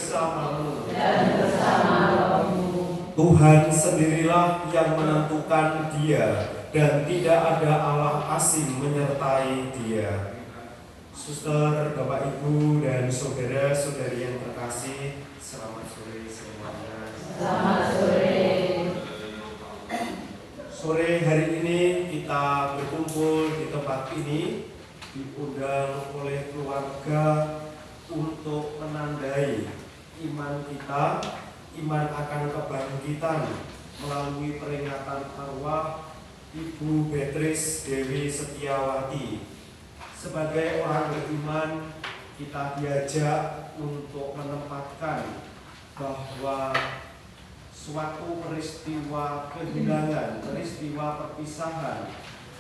bersamamu. Dan bersama rohmu. Tuhan sendirilah yang menentukan dia, dan tidak ada Allah asing menyertai dia. Suster, Bapak, Ibu, dan saudara-saudari yang terkasih, selamat sore semuanya. Selamat sore. Sore hari ini kita berkumpul di tempat ini, diundang oleh keluarga untuk menandai iman kita, iman akan kebangkitan melalui peringatan arwah Ibu Beatrice Dewi Setiawati. Sebagai orang beriman, kita diajak untuk menempatkan bahwa suatu peristiwa kehilangan, peristiwa perpisahan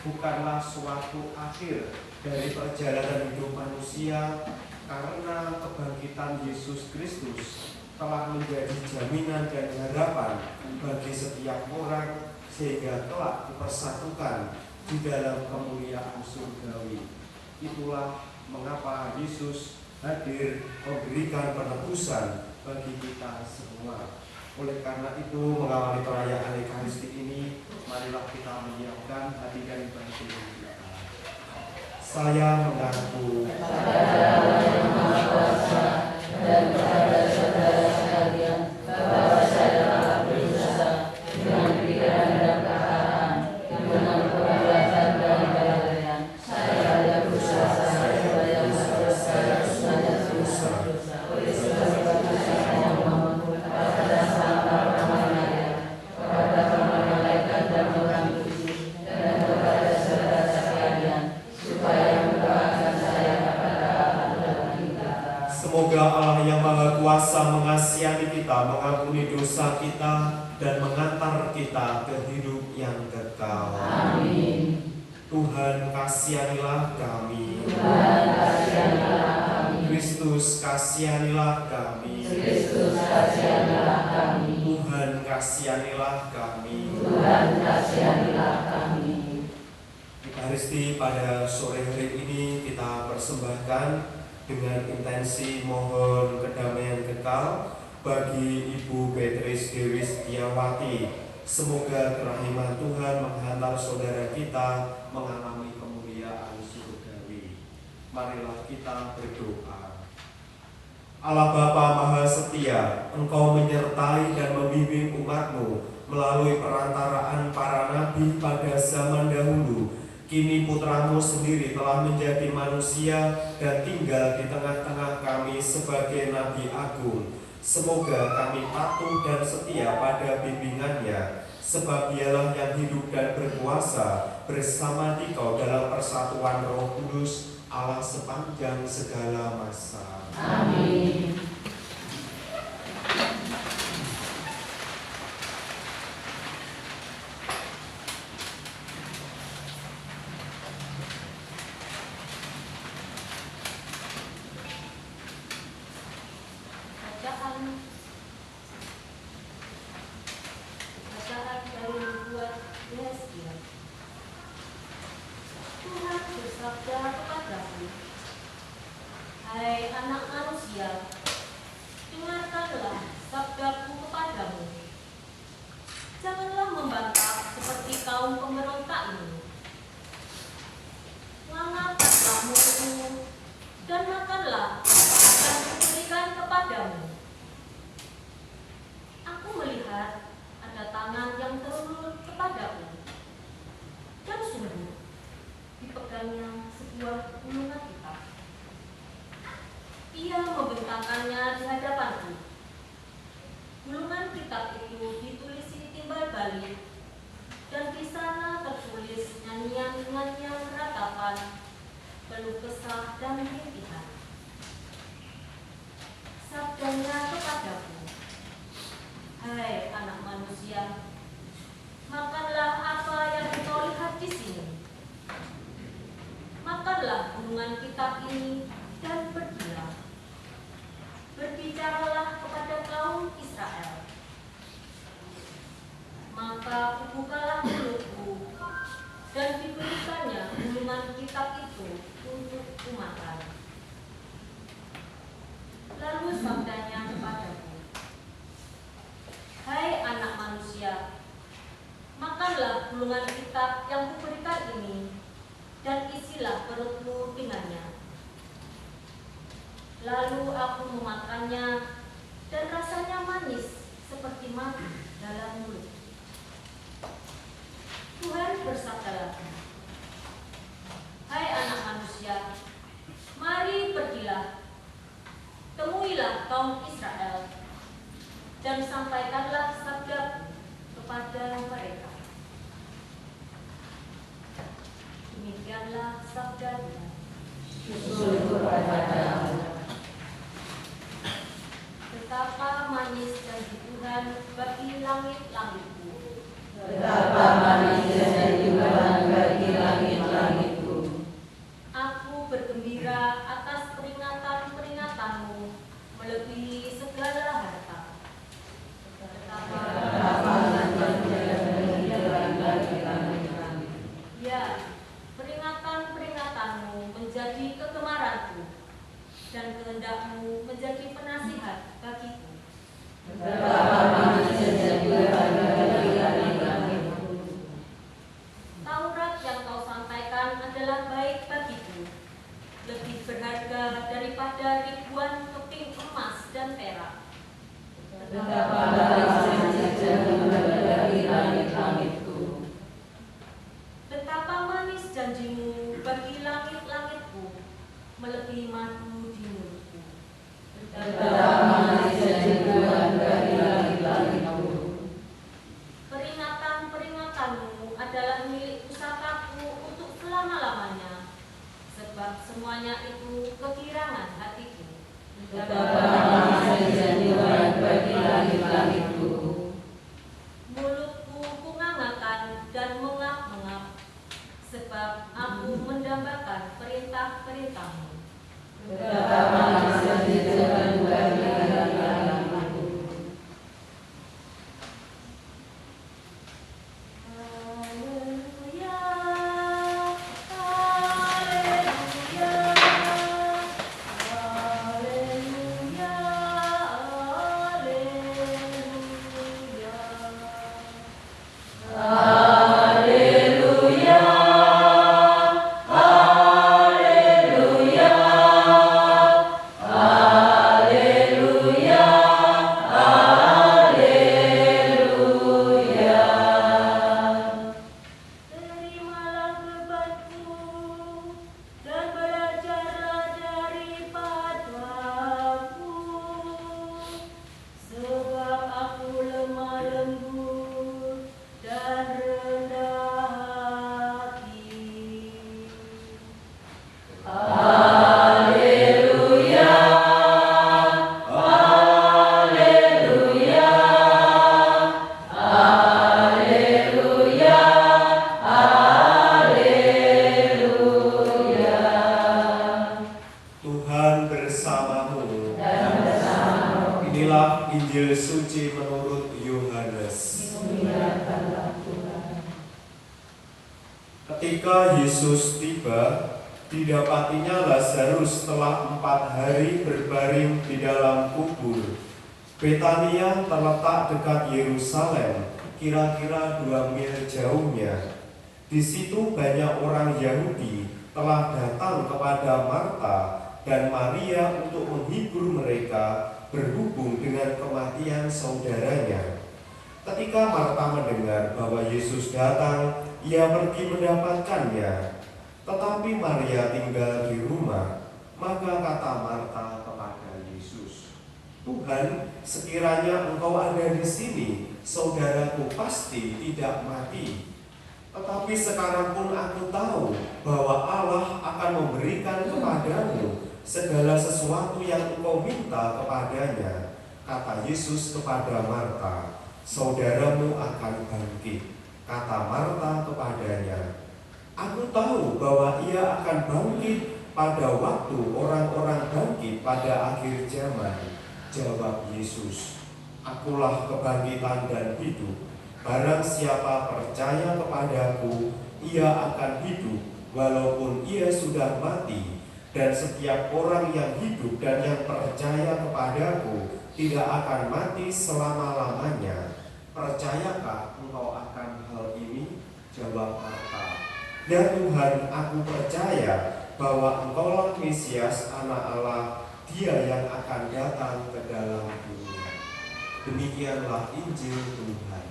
bukanlah suatu akhir dari perjalanan hidup manusia, karena kebangkitan Yesus Kristus telah menjadi jaminan dan harapan bagi setiap orang, sehingga kelak dipersatukan di dalam kemuliaan surgawi. Itulah mengapa Yesus hadir memberikan penebusan bagi kita semua. Oleh karena itu, mengawali perayaan Ekaristi ini, marilah kita menyiapkan hati dan batin kita. Saya mengaku Kepada Allah yang Maha Kuasa dan kepada saudara sekalian, bahwa saya telah berdosa dengan pikiran dan perkataan, dengan perbuatan dan kelalaian. Saya tidak berdosa supaya saya banyak dosa. Oleh sebab itu saya memohon kepada Sang Maria, kepada para malaikat dan orang kudus, dan kepada saudara sekalian, supaya mendoakan saya kepada Allah dalam kita. semoga Allah yang Maha Kuasa mengasihi kita, mengampuni dosa kita, dan mengantar kita ke hidup yang kekal. Amin. Tuhan kasihanilah kami. Tuhan kasihanilah kami. Kristus kasihanilah kami. Kristus kasihanilah kami. Tuhan kasihanilah kami. Tuhan kasihanilah kami. Ekaristi pada sore hari ini kita persembahkan dengan intensi mohon kedamaian kekal bagi Ibu Beatrice Dewi Setiawati. Semoga kerahiman Tuhan menghantar saudara kita mengalami kemuliaan surgawi. Marilah kita berdoa. Allah Bapa Maha Setia, Engkau menyertai dan membimbing umat-Mu melalui perantaraan para nabi pada zaman dahulu. Kini putra-Mu sendiri telah menjadi manusia dan tinggal di tengah-tengah kami sebagai Nabi Agung. Semoga kami patuh dan setia pada bimbingannya, sebab Dialah yang hidup dan berkuasa bersama Dikau dalam persatuan Roh Kudus, Allah sepanjang segala masa. Amin. Bacaan dari Nubuat Yesaya. Tuhan bersabda kepadaku, hai anak manusia, dengarkanlah sabdaku kepadamu. Janganlah membantah seperti kaum pemberontak ini. Angkatlah mulutmu dan makanlah dan kuberikan kepadamu. Aku melihat ada tangan yang terulur kepadaku, dan sungguh dipegangnya sebuah gulungan hitam. Ia membentangkannya di hadapanku. Gulungan kitab itu ditulisi timbal balik, dan di sana tertulis nyanyian-nyanyian ratapan, penuh kesah dan rintihan. Sabdanya kepadaku, hai anak manusia, makanlah apa yang engkau lihat di sini. Makanlah gulungan kitab ini dan pergilah. Berbicaralah kepada kaum Israel. Maka kubukalah mulutku dan diberikannya gulungan kitab itu untuk kumakan. Lalu sabdanya kepada seperti madu dalam mulut. Tuhan bersabda lagi, "Hai anak manusia, mari pergilah, temuilah kaum Israel, dan sampaikanlah sabda kepada mereka. Demikianlah sabda Tuhan. Syukur padamu. Betapa manis janji Tuhan bagi langit-langitku. Betapa manis janji Tuhan bagi langit-langitku. Aku bergembira atas peringatan-peringatanmu melebihi segala harta. Betapa ya, peringatan-peringatanmu menjadi kegemaranku, dan kehendakmu menjadi penasihat bagiku. Betapa manis janji Tuhan bagi langit-langitku. Taurat yang kau sampaikan adalah baik bagiku, lebih berharga daripada ribuan keping emas dan perak. Betapa manis janji Tuhan bagi langit-langitku. Betapa manis janjimu bagi langit-langitku, melebihi madu di mulutku. Betapa manis janji Tuhan bagi langit-langitku. Peringatan-peringatanmu adalah milik pusakaku untuk selama-lamanya, sebab semuanya itu kegirangan hatiku. Betapa manis janji Tuhan bagi langit-langitku. Mulutku kungangakan dan mengap-mengap, sebab aku mendambakan perintah-perintahmu. Betapa manis janji Tuhan bagi langit-langitku. Haleluya, haleluya, haleluya, haleluya. Haleluya, haleluya, haleluya, haleluya. Terimalah bebanku dan belajarlah daripadaku, sebab aku lemah lembut dan rendah hati. Haleluya, haleluya, haleluya, haleluya. Tuhan bersamamu. Dan bersamamu. Inilah Injil suci menurut Yohanes. Muliakanlah Tuhan. Ketika Yesus tiba, didapatinya Lazarus telah 4 hari berbaring di dalam kubur. Betania terletak dekat Yerusalem, kira-kira 2 mil jauhnya. Di situ banyak orang Yahudi telah datang kepada Marta dan Maria untuk menghibur mereka berhubung dengan kematian saudaranya. Ketika Marta mendengar bahwa Yesus datang, ia pergi mendapatkannya. Tetapi Maria tinggal di rumah. Maka kata Marta kepada Yesus, "Tuhan, sekiranya Engkau ada di sini, saudaraku pasti tidak mati. Tetapi sekarang pun aku tahu bahwa Allah akan memberikan kepadamu segala sesuatu yang Engkau minta kepadanya." Kata Yesus kepada Marta, "Saudaramu akan bangkit." Kata Marta kepadanya, "Aku tahu bahwa ia akan bangkit pada waktu orang-orang bangkit pada akhir zaman." Jawab Yesus, "Akulah kebangkitan dan hidup. Barang siapa percaya kepadaku, ia akan hidup walaupun ia sudah mati. Dan setiap orang yang hidup dan yang percaya kepadaku tidak akan mati selama-lamanya. Percayakah engkau akan hal ini?" Jawab Marta, "Ya Tuhan, aku percaya bahwa Engkaulah Mesias, Anak Allah, Dia yang akan datang ke dalam dunia." Demikianlah Injil Tuhan.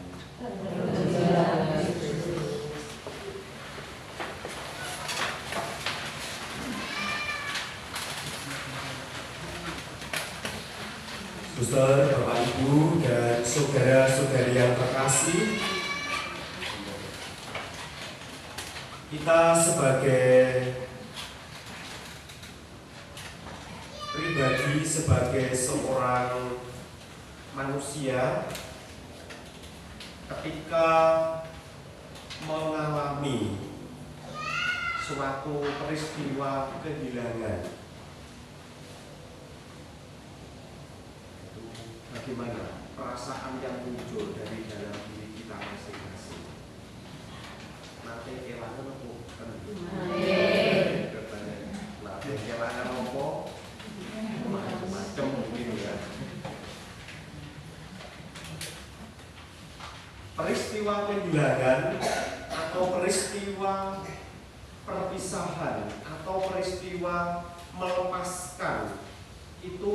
Suster, Bapak Ibu, dan saudara-saudari yang terkasih, kita sebagai pribadi, sebagai seorang manusia, ketika mengalami suatu peristiwa kehilangan, bagaimana perasaan yang muncul dari dalam diri kita masing-masing? Nanti kelangan apa? Nanti kelangan apa? Macam-macam mungkin ya. Peristiwa kehilangan atau peristiwa perpisahan atau peristiwa melepaskan itu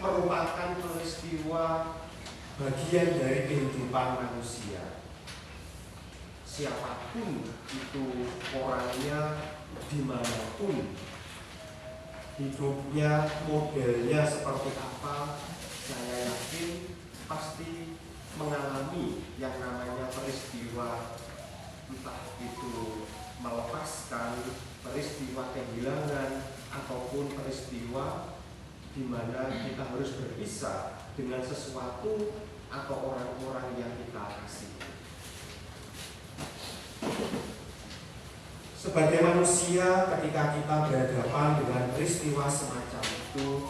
merupakan peristiwa bagian dari kehidupan manusia. Siapapun itu orangnya, dimanapun hidupnya, modelnya seperti apa, saya yakin pasti mengalami yang namanya peristiwa, entah itu melepaskan, peristiwa kehilangan, ataupun peristiwa di mana kita harus berpisah dengan sesuatu atau orang-orang yang kita kasih. Sebagai manusia, ketika kita berhadapan dengan peristiwa semacam itu,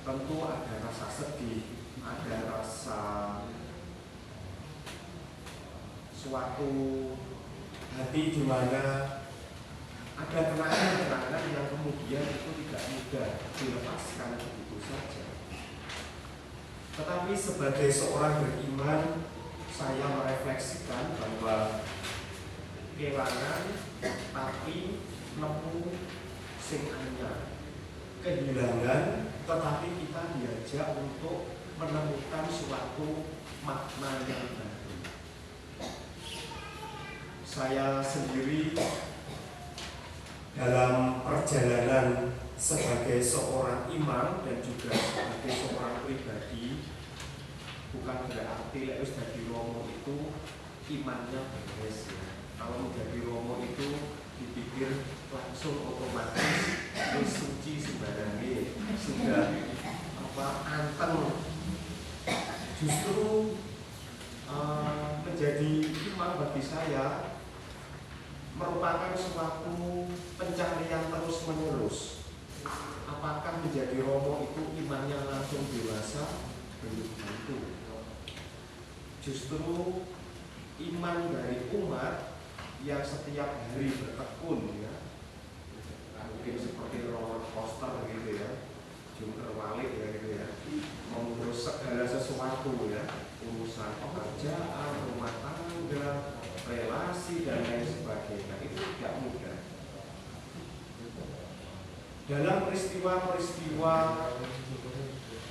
tentu ada rasa sedih, ada rasa suatu hati di mana ada kenangan-kenangan yang kemudian itu tidak mudah dilepaskan begitu saja. Tetapi sebagai seorang beriman, saya merefleksikan bahwa kehilangan tapi nemu sing anyar, kehilangan tetapi kita diajak untuk menemukan suatu makna yang baru. Saya sendiri dalam perjalanan sebagai seorang imam dan juga sebagai seorang pribadi, bukan berarti lek wis dadi romo itu imannya beres ya. Kalau menjadi romo itu dipikir langsung otomatis wis suci sembarange, sudah anteng. Justru menjadi imam bagi saya merupakan suatu pencarian terus-menerus. Apakah menjadi romo itu imannya langsung dewasa? Belum tentu. Justru iman dari umat yang setiap hari bertekun ya, mungkin seperti roller coaster gitu ya, jungkir balik ya gitu ya, mengurus segala sesuatu ya, urusan pekerjaan, rumah tangga, relasi dan lain sebagainya, itu tidak mudah. Dalam peristiwa-peristiwa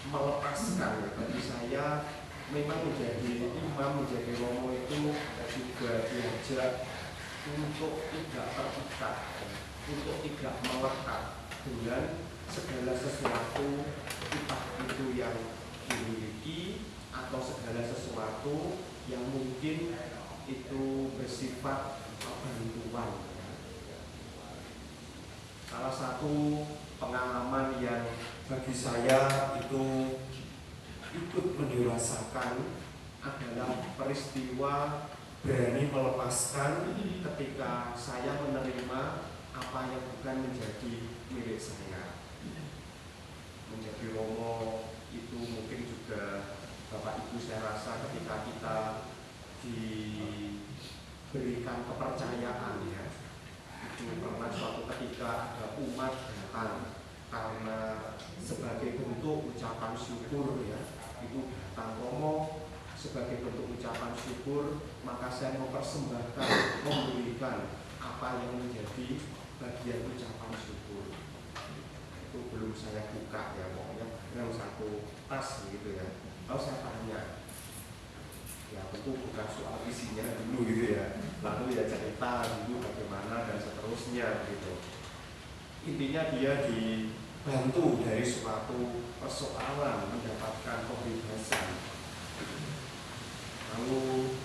melepaskan, bagi saya memang menjadi imam, menjadi romo itu juga diajak untuk tidak terikat, untuk tidak melekat dengan segala sesuatu, entah itu yang dimiliki atau segala sesuatu yang mungkin itu bersifat bantuan. Salah satu pengalaman yang bagi saya itu ikut mendewasakan adalah peristiwa berani melepaskan ketika saya menerima apa yang bukan menjadi milik saya. Menjadi romo itu mungkin juga Bapak Ibu saya rasa ketika kita diberikan kepercayaan ya, itu pernah suatu ketika ada umat datang karena sebagai bentuk ucapan syukur ya, itu datang romo sebagai bentuk ucapan syukur, maka saya mempersembahkan, memberikan apa yang menjadi bagian ucapan syukur. Itu belum saya buka ya, pokoknya dalam satu tas gitu ya. Lalu saya tanya tanya. Ya tentu bukan soal isinya dulu gitu ya, lalu ya cerita dulu bagaimana dan seterusnya gitu. Intinya dia dibantu dari suatu persoalan mendapatkan pembebasan. Lalu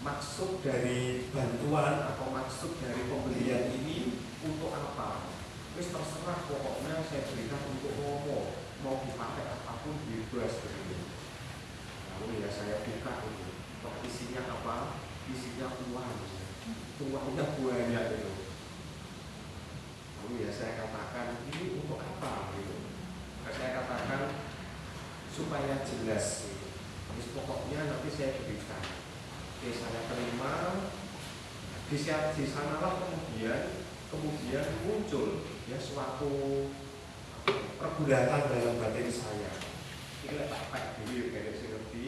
maksud dari bantuan atau maksud dari pembelian ini untuk apa? Wis terserah, pokoknya saya berikan untuk mau dipakai apapun bebas begitu. Lalu ya saya buka itu, isinya apa? Isinya uangnya banyak itu. Lalu ya saya katakan ini untuk apa gitu? Saya katakan supaya jelas gitu. Terus pokoknya nanti saya berikan. Oke, saya terima. Di sanalah kemudian muncul ya suatu pergulatan dalam batin saya. Ini Pak Dewi negara yang ngerti,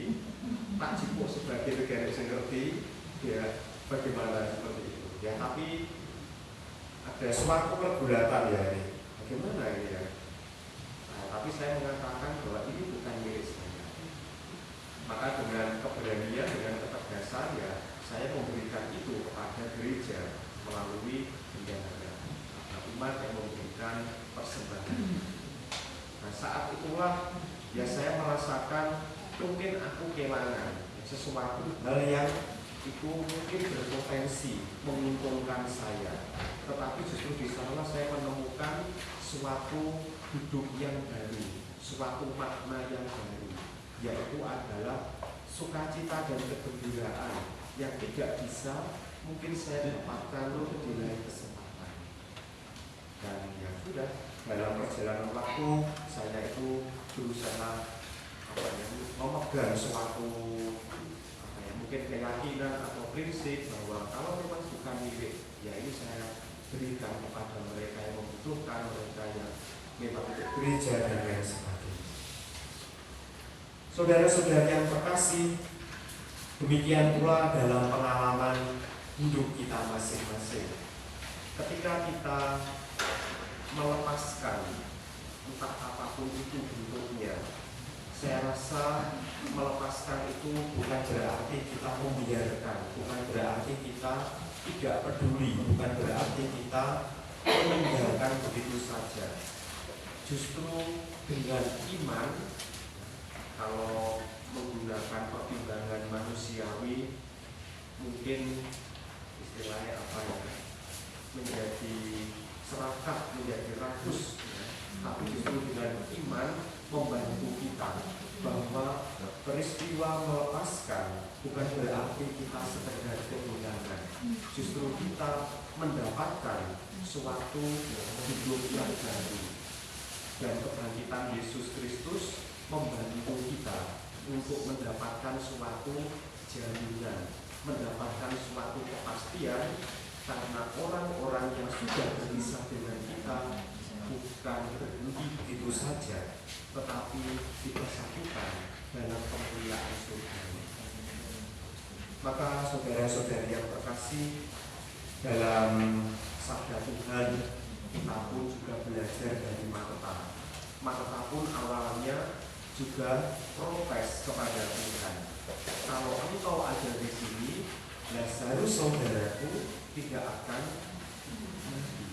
Pak Jipo sebagai negara yang ngerti, ya bagaimana seperti itu. Ya tapi ada suatu pergulatan ya ini. Bagaimana ini ya? Nah, tapi saya mengatakan bahwa ini bukan milik saya. Maka dengan keberanian, dengan ketegasan ya saya memberikan itu kepada gereja melalui bendahara umat yang memberikan persembahan. Nah saat itulah ya saya merasakan mungkin aku kehilangan sesuatu hal yang itu mungkin berpotensi menguntungkan saya, tetapi justru di sana saya menemukan suatu hidup yang baru, suatu makna yang baru, yaitu adalah sukacita dan kegembiraan yang tidak bisa mungkin saya dapatkan di lain kesempatan. Dan ya sudah, dalam perjalanan waktu saya itu berusaha memegang suatu mungkin keyakinan atau prinsip bahwa kalau memang bukan milik, ya ini saya berikan kepada mereka yang membutuhkan, mereka yang memang untuk gereja dan lain sebagainya. Saudara-saudara yang terkasih, demikian pula dalam pengalaman hidup kita masing-masing. Ketika kita melepaskan entah apapun itu bentuknya, saya rasa melepaskan itu bukan berarti kita membiarkan, bukan berarti kita tidak peduli, bukan berarti kita meninggalkan begitu saja. Justru dengan iman, kalau menggunakan pertimbangan manusiawi, mungkin istilahnya apa ya, menjadi serakah, menjadi rakus, ya. Tapi justru dengan iman membantu kita bahwa peristiwa melepaskan bukan berarti kita sekedar kehilangan, justru kita mendapatkan suatu hidup yang baru, dan kebangkitan Yesus Kristus membantu kita untuk mendapatkan suatu jaminan, mendapatkan suatu kepastian, karena orang-orang yang sudah berpisah dengan kita bukan berhenti begitu saja, tetapi dipersatukan dalam kemuliaan surga. Maka saudara-saudari yang terkasih, dalam sabda Tuhan kita pun juga belajar dari Marta. Marta pun awalnya juga protes kepada Tuhan. Kalau engkau ada di sini, Lazarus saudaraku tidak akan mati.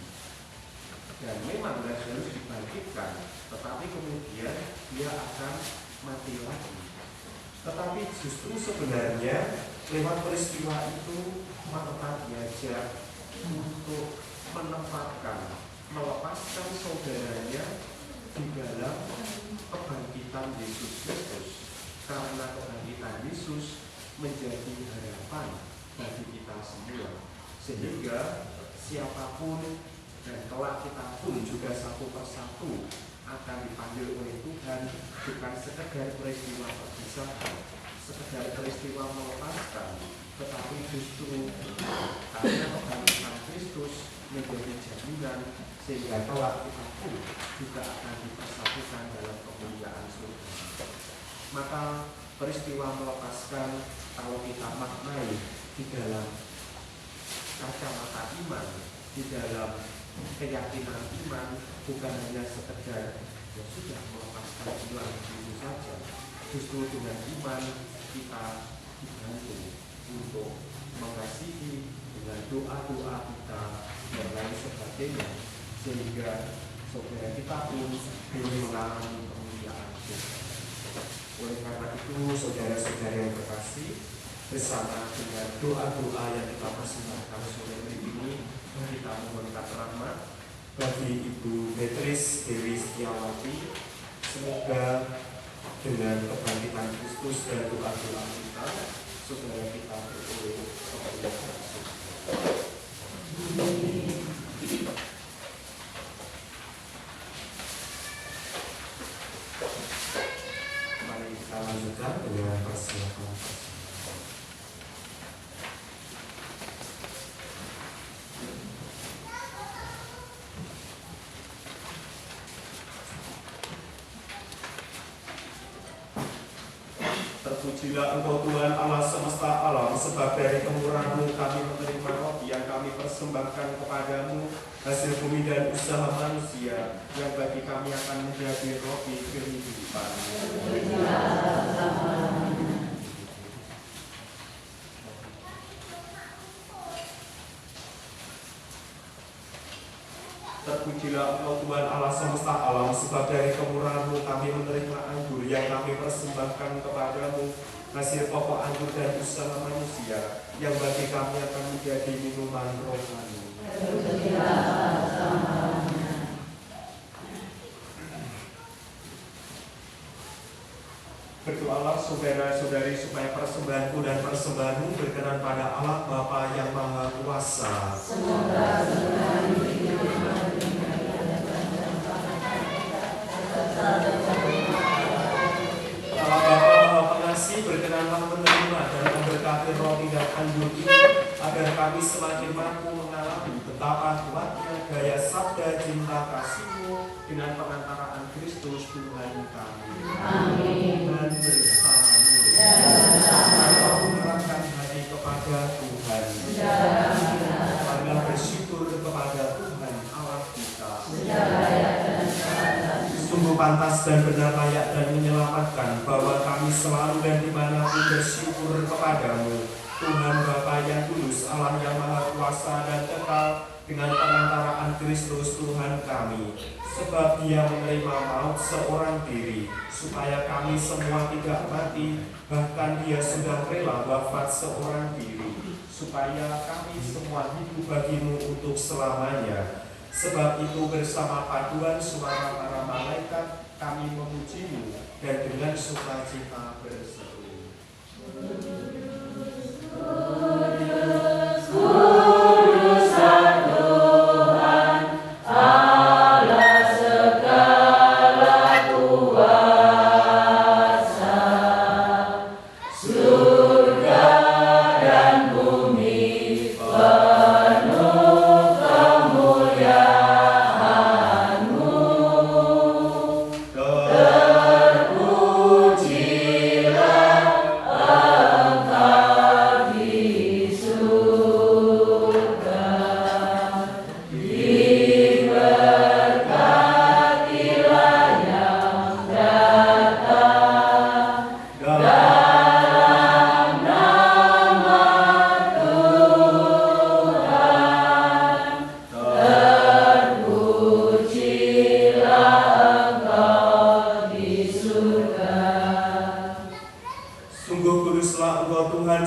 Dan memang Lazarus dibangkitkan, tetapi kemudian dia akan mati lagi. Tetapi justru sebenarnya lewat peristiwa itu Marta diajak untuk menempatkan, melepaskan saudaranya di dalam kebangkitan Yesus Kristus, karena kebangkitan Yesus menjadi harapan bagi kita semua, sehingga siapapun dan kelak kita pun juga satu persatu akan dipanggil oleh Tuhan, bukan sekedar peristiwa perpisahan, sekedar peristiwa melepaskan, tetapi justru karena kebangkitan Kristus menjadi jaminan, sehingga kelak kita pun juga akan dipersatukan dalam kemuliaan surga. Maka peristiwa melepaskan, kalau kita maknai di dalam kacamata iman, di dalam keyakinan iman, bukan hanya sekedar ya sudah melepaskan jiwa begitu saja, justru dengan iman kita dibantu untuk mengasihi dengan doa-doa kita dan lain sebagainya, sehingga saudara kita pun boleh mengalami kemuliaan Tuhan. Oleh karena itu, saudara-saudara yang terkasih, bersama dengan doa-doa yang kita persembahkan sore hari ini, kita memohonkan rahmat bagi Ibu Beatrice Dewi Setiawati. Semoga dengan kebangkitan Kristus dan doa-doa kita, saudara kita beroleh kemuliaan. Mari kita lanjutkan dengan persiapan. Terpujilah Engkau Tuhan Allah semesta alam, sebab dari kemurahan-Mu kami menerima roti yang kami persembahkan kepadamu, hasil bumi dan usaha manusia, yang bagi kami akan menjadi roti kehidupan. Terpujilah Engkau Tuhan Allah semesta alam, sebab dari kemurahan-Mu kami menerima anggur yang kami persembahkan kepadamu, hasil pokok anggur dan usaha manusia, yang bagi kami akan menjadi minuman rohani. Berdoalah saudara-saudari supaya persembahanku dan persembahanmu berkenan pada Allah Bapa yang Maha Kuasa. Semoga Allah Bapa Maha Pengasih, berkenanlah menerima dan memberkati roti dan anggur ini, agar kami semakin mampu mengalami betapa kuatnya gaya sabda cinta kasih-Mu dengan pengantaraan Kristus Tuhan kami. Amin. Dan bersama-Mu. Menyerahkan hati kepada Tuhan. Marilah bersyukur kepada Tuhan Allah kita. Sungguh pantas dan benar layak dan menyelamatkan bahwa kami selalu dan dimanapun bersyukur kepadamu, Tuhan Bapa yang kudus, Allah yang Maha Kuasa dan kekal, dengan pengantaraan Kristus Tuhan kami, sebab Dia menerima maut seorang diri, supaya kami semua tidak mati, bahkan Dia sudah rela wafat seorang diri, supaya kami semua hidup bagi-Mu untuk selamanya. Sebab itu bersama paduan suara para malaikat kami memuji-Mu dan dengan sukacita berseru.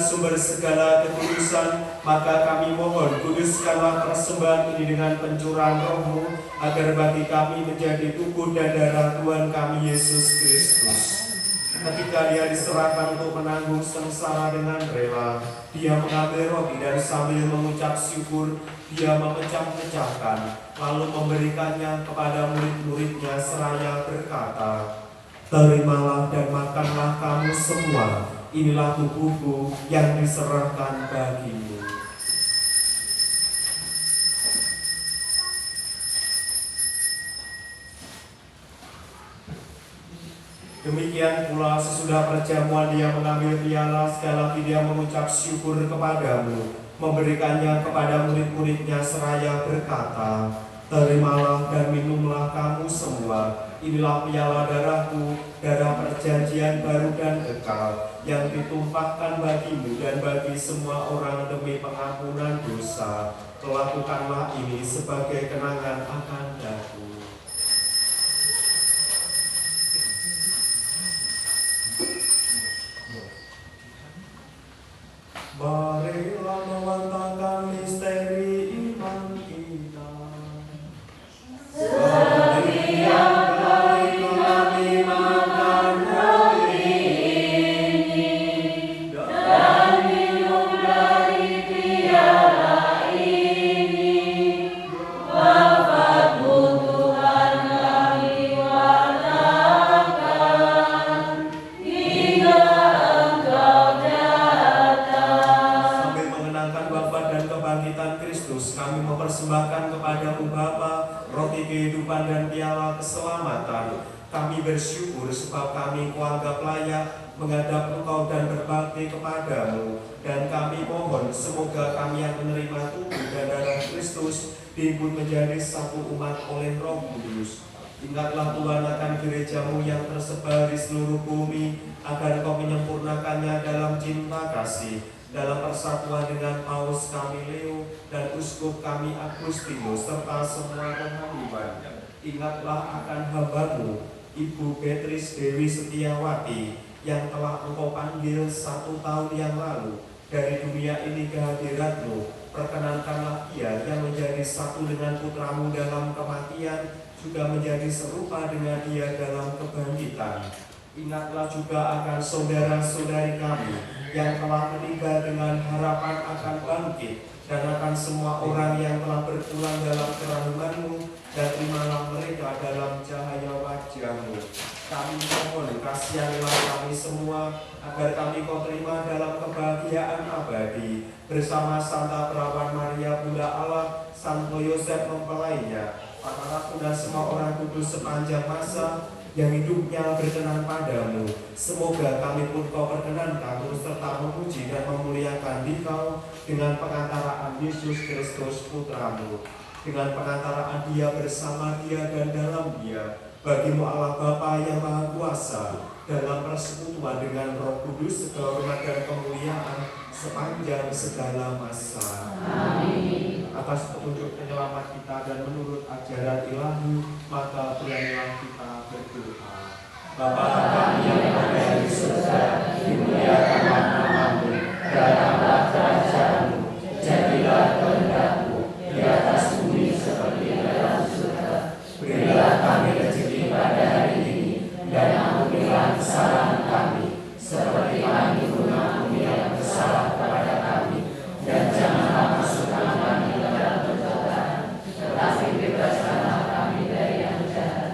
Sumber segala kekudusan, maka kami mohon kuduskanlah persembahan ini dengan pencurahan Roh-Mu, agar bagi kami menjadi tubuh dan darah Tuhan kami Yesus Kristus. Ketika Dia diserahkan untuk menanggung sengsara dengan rela, Dia mengambil roti dan sambil mengucap syukur, Dia memecah-mecahkan, lalu memberikannya kepada murid-muridnya seraya berkata, "Terimalah dan makanlah kamu semua. Inilah tubuhku yang diserahkan bagimu." Demikian pula sesudah perjamuan Dia mengambil piala, sekali lagi Dia mengucap syukur kepadamu, memberikannya kepada murid-muridnya seraya berkata, Terimalah dan minumlah kamu semua. Inilah piala darahku, darah perjanjian baru dan kekal, yang ditumpahkan bagimu dan bagi semua orang demi pengampunan dosa. Lakukanlah ini sebagai kenangan akan aku. Marilah mewantahkan misteri iman kita. Setiap kali kami makan hari ini dan minum dari piala ini, wafatmu Tuhan kami wartakan hingga Engkau datang. Sambil mengenangkan wafat dan kebangkitan Kristus, kami mempersembahkan kepadamu Bapa roti kehidupan dan piala keselamatan. Kami bersyukur sebab kami kuanggap layak menghadap Engkau dan berbakti kepadamu. Dan kami mohon semoga kami yang menerima tubuh dan darah Kristus dihimpun menjadi satu umat oleh Roh Kudus. Ingatlah Tuhan akan gerejamu yang tersebar di seluruh bumi, agar Kau menyempurnakannya dalam cinta kasih, dalam persatuan dengan Paus kami Leo dan Uskup kami Agustinus serta semua rohaniwan. Ingatlah akan hamba-Mu Ibu Beatrice Dewi Setiawati yang telah Engkau panggil 1 tahun yang lalu dari dunia ini ke hadirat-Mu. Perkenankanlah ia yang menjadi satu dengan putra-Mu dalam kematian juga menjadi serupa dengan dia dalam kebangkitan. Ingatlah juga akan saudara-saudari kami yang telah meninggal dengan harapan akan bangkit, dan akan semua orang yang telah berpulang dalam kerahiman-Mu, dan terimalah mereka dalam cahaya wajah-Mu. Kami mohon kasihanilah kami semua, agar kami Kau terima dalam kebahagiaan abadi, bersama Santa Perawan Maria Bunda Allah, Santo Yosef mempelainya, para ratu dan semua orang kudus sepanjang masa yang hidupnya berkenan padamu. Semoga kami pun Kau perkenankan terus serta memuji dan memuliakan Dikau dengan pengantaraan Yesus Kristus Putra-Mu, dengan pengantaraan Dia bersama Dia dan dalam Dia. Bagi-Mu Allah Bapa yang Maha Kuasa, dalam persekutuan dengan Roh Kudus, segala hormat dan kemuliaan sepanjang segala masa. Amin. Atas petunjuk penyelamat kita dan menurut ajaran Ilahi, maka beranilah kita berdoa. Bapa kami yang ada di surga, dimuliakanlah nama-Mu, datanglah kerajaan-Mu, jadilah kehendak-Mu di atas bumi seperti dalam surga. Berilah kami rezeki pada hari ini, dan ampunilah kesalahan kami, seperti kami pun mengampuni yang bersalah kepada kami, dan janganlah masukkan kami ke dalam pencobaan, tetapi bebaskanlah kami dari yang jahat.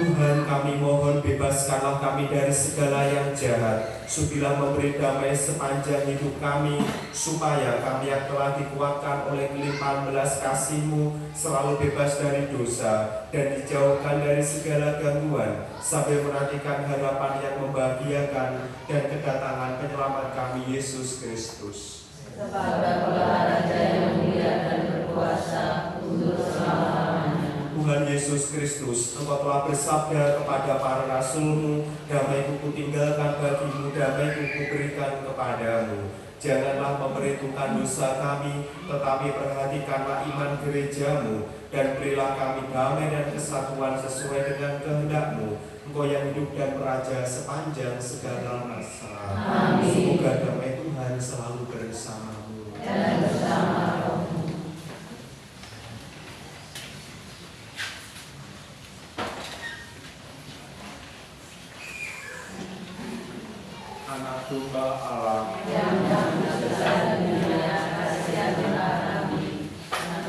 Tuhan, kami mohon bebaskanlah kami dari segala yang jahat. Sudilah memberi damai sepanjang hidup kami, supaya kami yang telah dikuatkan oleh kelimpahan belas kasih-Mu selalu bebas dari dosa dan dijauhkan dari segala gangguan, sambil menantikan harapan yang membahagiakan dan kedatangan penyelamat kami Yesus Kristus. Kepada Raja yang mulia dan berkuasa untuk selama-lamanya. Tuhan Yesus Kristus, Engkau telah bersabda kepada para rasul-Mu, damai-Ku kutinggalkan bagimu, damai-Ku kuberikan kepadamu. Janganlah memperhitungkan dosa kami, tetapi perhatikanlah iman gereja-Mu, dan berilah kami damai dan kesatuan sesuai dengan kehendak-Mu. Engkau yang hidup dan beraja sepanjang segala masa. Amin. Semoga damai Tuhan selalu bersama-Mu dan bersama roh-Mu. Anak domba Allah yang membesar dunia, kasihanilah kami.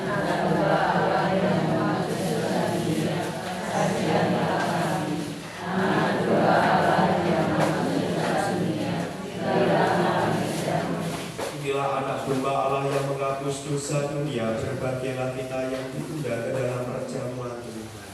Anak domba Allah yang membesar dunia, kasihanilah kami. Anak domba Allah yang membesar dunia, berilah kami damai. Inilah anak domba Allah yang menghapus dosa dunia. Berbahagialah kita yang ditunda ke dalam perjamuan Tuhan.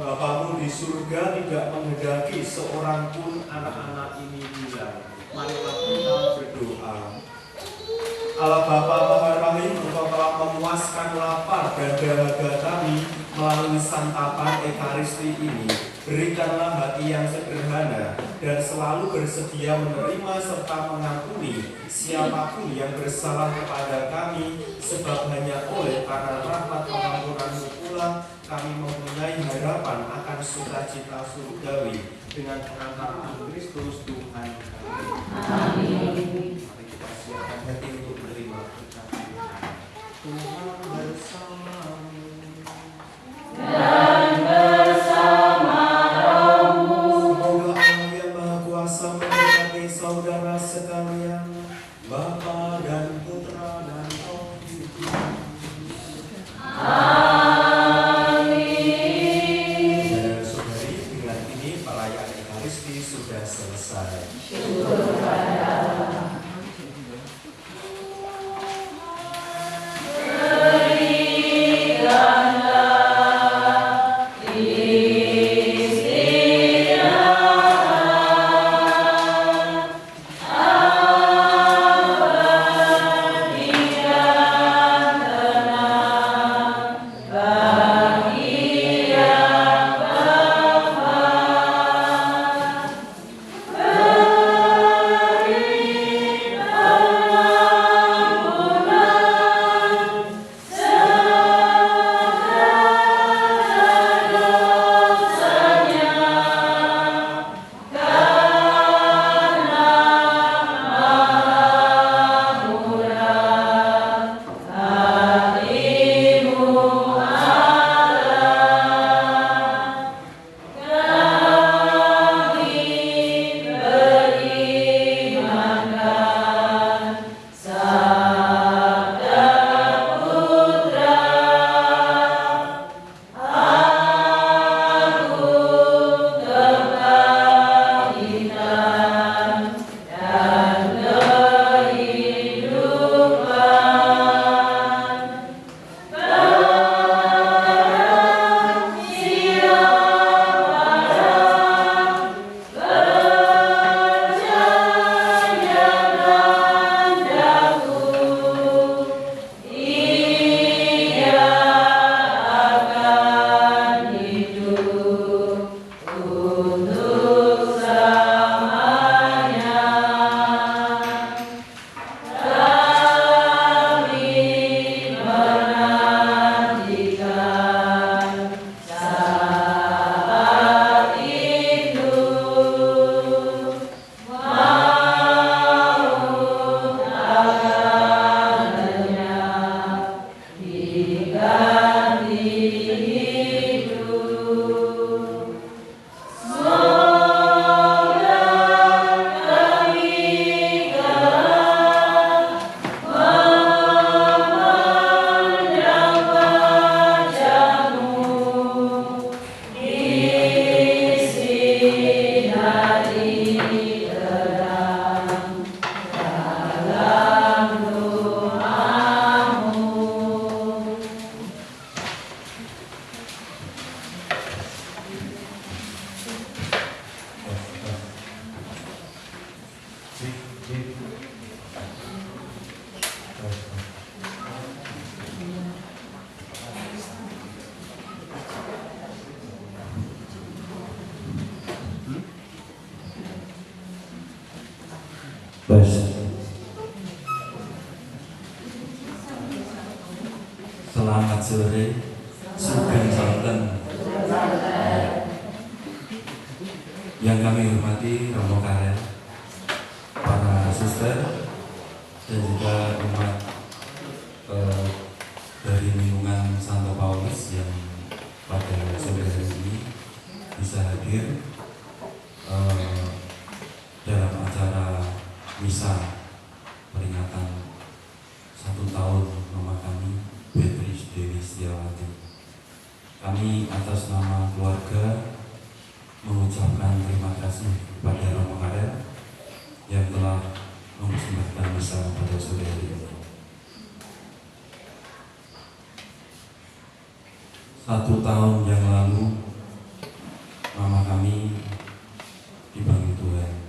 Bapamu di surga tidak menghendaki seorang pun anak-anak ini hilang. Marilah kita berdoa. Allah Bapa Maha Rahim, Engkau telah memuaskan lapar dan dahaga kami melalui santapan Ekaristi ini. Berikanlah hati yang sederhana dan selalu bersedia menerima serta mengampuni siapapun yang bersalah kepada kami, sebab hanya oleh karena rahmat pengampunan-Mu pula kami mempunyai harapan akan sukacita surgawi dengan pengantaran Kristus Tuhan kami. Amin. Mari kita siapkan hati untuk menerima berkat Tuhan bersamamu. Dan bersama rohmu. Semoga Allah yang Maha Kuasa memberkati saudara sekalian, Bapa dan Putra dan Roh Kudus. Saudara-saudari, dengan ini perayaan Ekaristi sudah selesai. Syukur pada Allah. Berikanlah Tes. Selamat sore, Sugeng Santen. Yang kami hormati Romo Karel, para suster, dan juga umat dari lingkungan Santo Paulus yang pada sore hari ini bisa hadir dalam acara misa peringatan 1 tahun mama kami, Beatrice Dewi Setiawati. Kami atas nama keluarga mengucapkan terima kasih kepada Romo Karel yang telah mempersembahkan misa pada sore hari ini. 1 tahun yang lalu mama kami dipanggil Tuhan.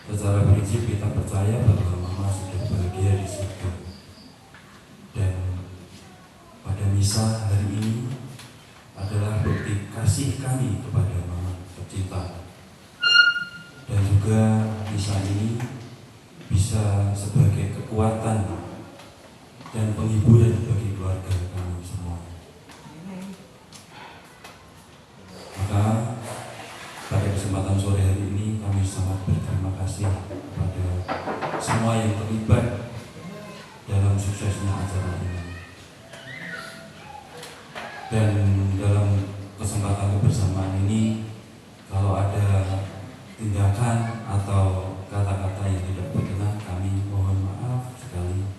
Secara prinsip kita percaya bahwa mama sudah bahagia di surga. Dan pada misa hari ini adalah bukti kasih kami kepada mama tercinta. Dan juga misa ini bisa sebagai kekuatan dan penghiburan bagi keluarga kami semua. Maka pada kesempatan sore hari ini kami sangat berterima kasih kepada semua yang terlibat dalam suksesnya acara ini. Dan dalam kesempatan kebersamaan ini, kalau ada tindakan atau kata-kata yang tidak berkenan, kami mohon maaf sekali.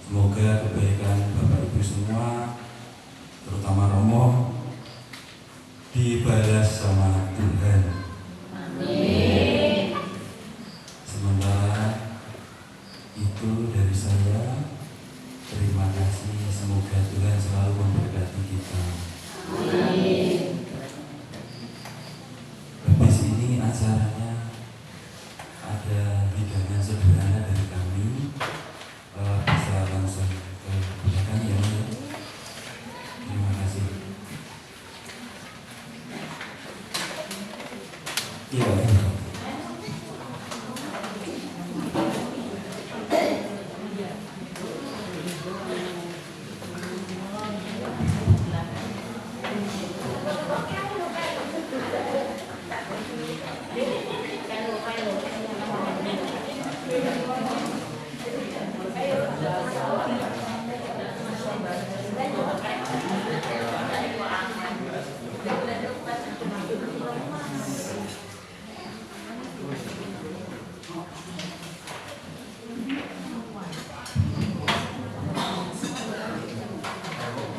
Semoga kebaikan Bapak Ibu semua, terutama Romo, dibalas sama Tuhan. Amin. Sementara itu dari saya, terima kasih. Semoga Tuhan selalu memberkati kita. Amin. Habis ini acaranya ada hidangan sederhana dari kami. Bisa langsung ke belakang ya. Terima kasih. Iya.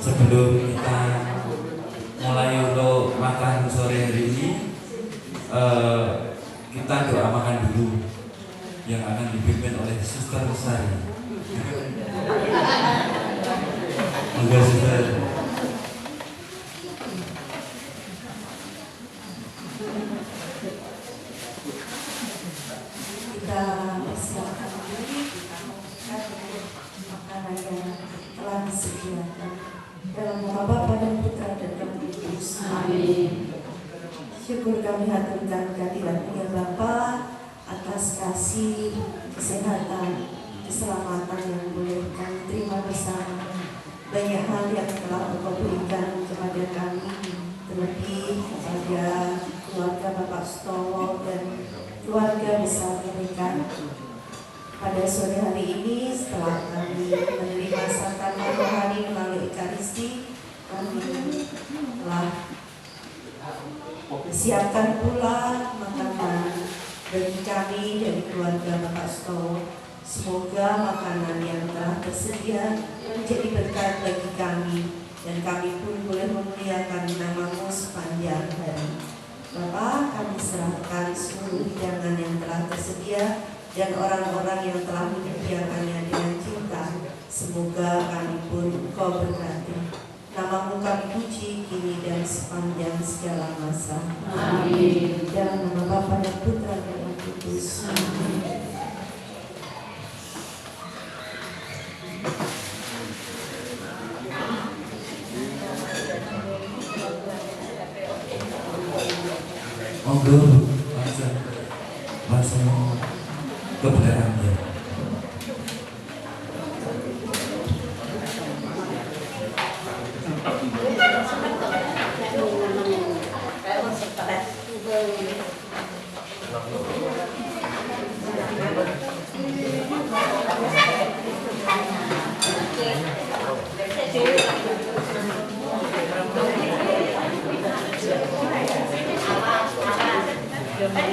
Sebelum kita mulai untuk makan sore hari ini, kita doa makan dulu yang akan dipimpin oleh Suster Sari. Enggak, Suster. Kita persiapkan diri, kita makan makanan yang telah disediakan dalam nama Bapa dan Putra dan Roh Kudus. Amin. Syukur kami haturkan kehadiratmu ya Bapa atas kasih, kesehatan, keselamatan yang boleh kami terima bersama. Banyak hal yang telah Engkau berikan kepada kami, terlebih kepada keluarga Bapak Stowo dan keluarga besar mereka. Pada sore hari ini, setelah kami menerima sakramenta rohani melalui Ekaristi, kami telah siapkan pula makanan bagi kami dari keluarga Bapak Stowo. Semoga makanan yang telah tersedia menjadi berkat bagi kami dan kami pun boleh memuliakan nama-Mu sepanjang hari. Bapak, kami serahkan seluruh hidangan yang telah tersedia dan orang-orang yang telah menyediakannya dengan cinta. Semoga kami pun Engkau berkati. Nama-Mu kami puji kini dan sepanjang segala masa. Amin. Dalam nama Bapa dan Putra dan Roh Kudus. Amin. Monggo, langsung. Ano?